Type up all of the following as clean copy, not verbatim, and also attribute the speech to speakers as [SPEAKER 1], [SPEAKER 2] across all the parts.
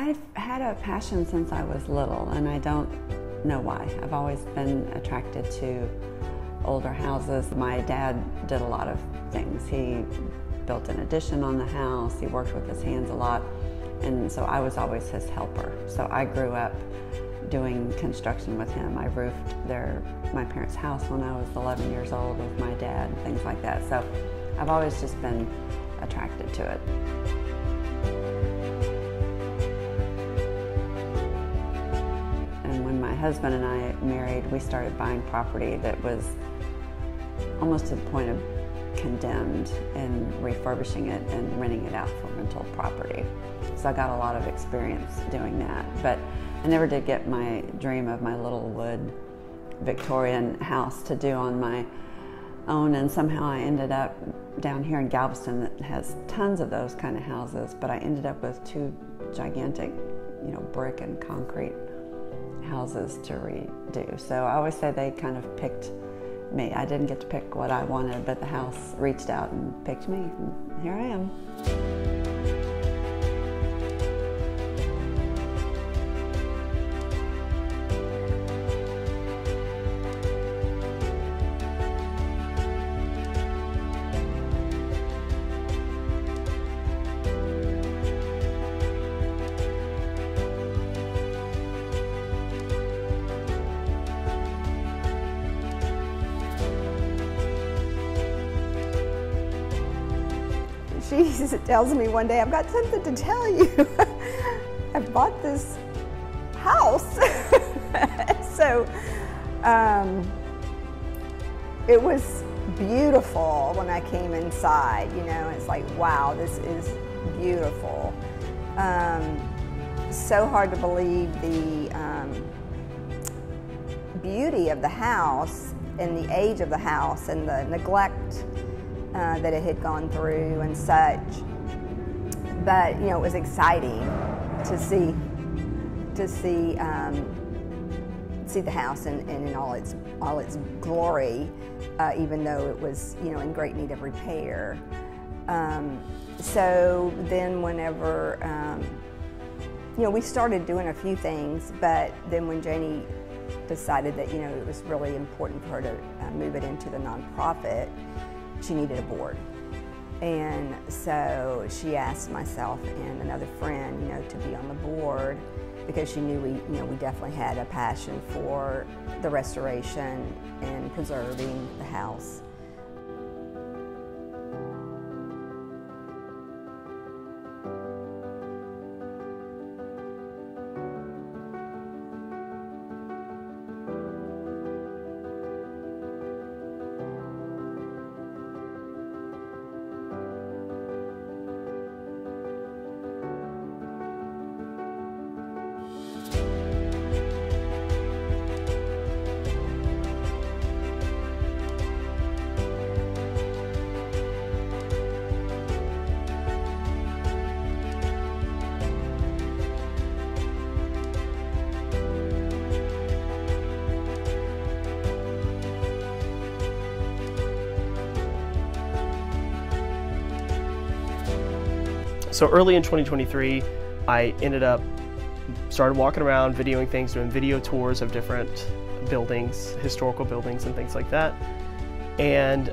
[SPEAKER 1] I've had a passion since I was little, and I don't know why. I've always been attracted to older houses. My dad did a lot of things. He built an addition on the house. He worked with his hands a lot, and so I was always his helper. So I grew up doing construction with him. I roofed my parents' house when I was 11 years old with my dad, things like that. So I've always just been attracted to it. And when my husband and I married, we started buying property that was almost to the point of condemned and refurbishing it and renting it out for rental property. So I got a lot of experience doing that. But I never did get my dream of my little wood Victorian house to do on my own, and somehow I ended up down here in Galveston that has tons of those kind of houses, but I ended up with two gigantic, brick and concrete houses to redo. So I always say they kind of picked me. I didn't get to pick what I wanted, but the house reached out and picked me, and here I am.
[SPEAKER 2] She tells me one day, I've got something to tell you. I bought this house. So it was beautiful when I came inside, it's like, wow, this is beautiful. So hard to believe the beauty of the house and the age of the house and the neglect that it had gone through and such, but it was exciting to see the house in all its glory, even though it was in great need of repair. So then whenever we started doing a few things, but then when Janie decided that it was really important for her to move it into the nonprofit, she needed a board. And so she asked myself and another friend, to be on the board, because she knew we definitely had a passion for the restoration and preserving the house.
[SPEAKER 3] So early in 2023, I started walking around, videoing things, doing video tours of different buildings, historical buildings and things like that. And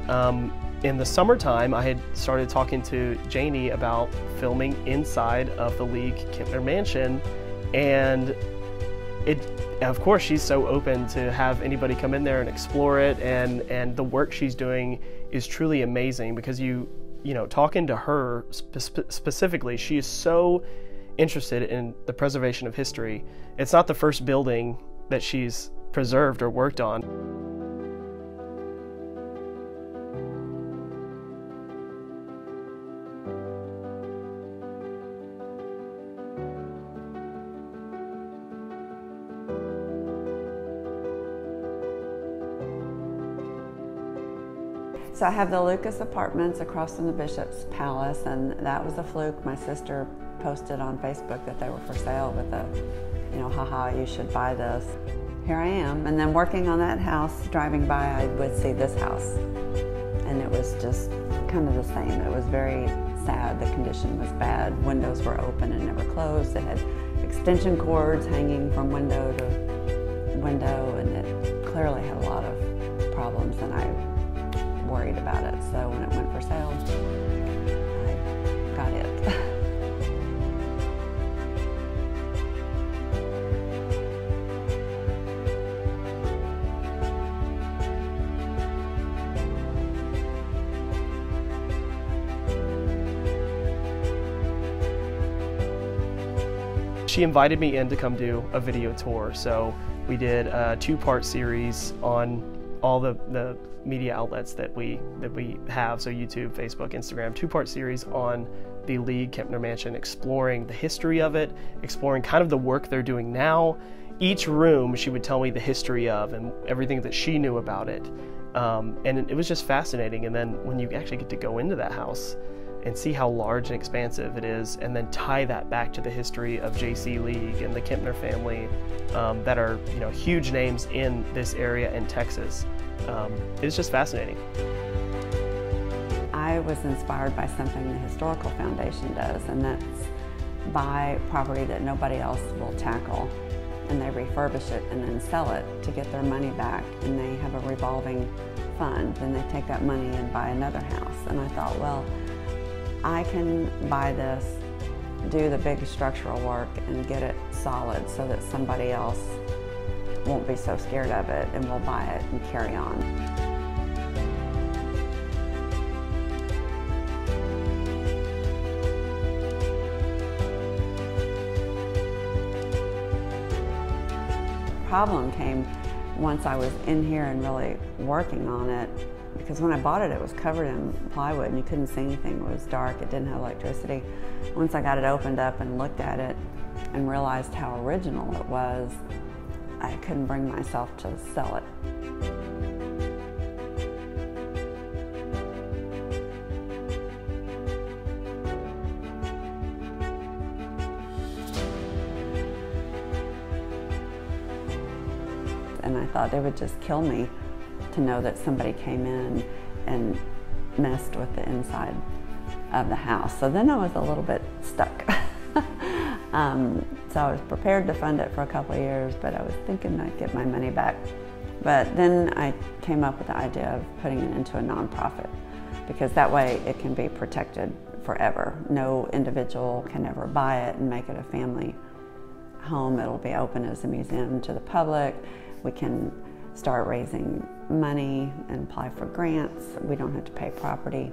[SPEAKER 3] in the summertime, I had started talking to Janie about filming inside of the League Kintner Mansion. And of course, she's so open to have anybody come in there and explore it. And the work she's doing is truly amazing, because talking to her specifically, she is so interested in the preservation of history. It's not the first building that she's preserved or worked on.
[SPEAKER 1] So I have the Lucas Apartments across from the Bishop's Palace, and that was a fluke. My sister posted on Facebook that they were for sale with haha, you should buy this. Here I am, and then working on that house, driving by, I would see this house, and it was just kind of the same. It was very sad. The condition was bad. Windows were open and never closed. It extension cords hanging from window to window, and it clearly had a lot of problems, and I worried about it. So when it went for sale, I got it.
[SPEAKER 3] She invited me in to come do a video tour, so we did a 2-part series on all the media outlets that we have, so YouTube, Facebook, Instagram, 2-part series on the Lee Kempner Mansion, exploring the history of it, exploring kind of the work they're doing now. Each room she would tell me the history of and everything that she knew about it, and it was just fascinating. And then when you actually get to go into that house and see how large and expansive it is, and then tie that back to the history of J.C. League and the Kempner family, that are, you know, huge names in this area in Texas. It's just fascinating.
[SPEAKER 1] I was inspired by something the Historical Foundation does, and that's buy property that nobody else will tackle, and they refurbish it and then sell it to get their money back, and they have a revolving fund, and they take that money and buy another house. And I thought, well, I can buy this, do the big structural work, and get it solid so that somebody else won't be so scared of it and will buy it and carry on. The problem came once I was in here and really working on it, because when I bought it, it was covered in plywood and you couldn't see anything. It was dark, it didn't have electricity. Once I got it opened up and looked at it and realized how original it was, I couldn't bring myself to sell it. And I thought they would just kill me to know that somebody came in and messed with the inside of the house. So then I was a little bit stuck. So I was prepared to fund it for a couple of years, but I was thinking I'd get my money back. But then I came up with the idea of putting it into a nonprofit, because that way it can be protected forever. No individual can ever buy it and make it a family home. It'll be open as a museum to the public. We can start raising money and apply for grants. We don't have to pay property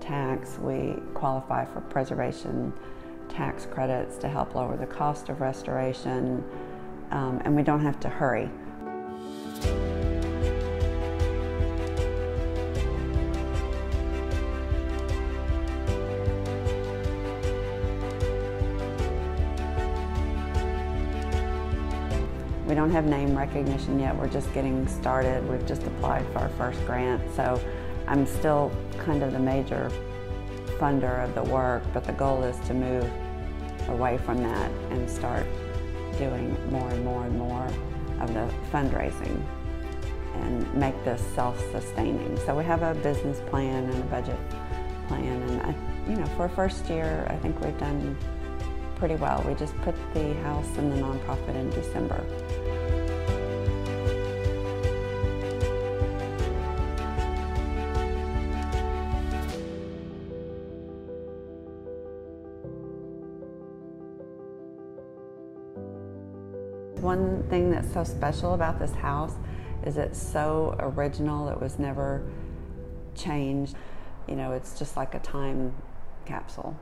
[SPEAKER 1] tax. We qualify for preservation tax credits to help lower the cost of restoration, and we don't have to hurry. We don't have name recognition yet. We're just getting started. We've just applied for our first grant, so I'm still kind of the major funder of the work, but the goal is to move away from that and start doing more and more and more of the fundraising and make this self-sustaining. So we have a business plan and a budget plan, and for a first year, I think we've done pretty well. We just put the house in the nonprofit in December. One thing that's so special about this house is it's so original. It was never changed. It's just like a time capsule.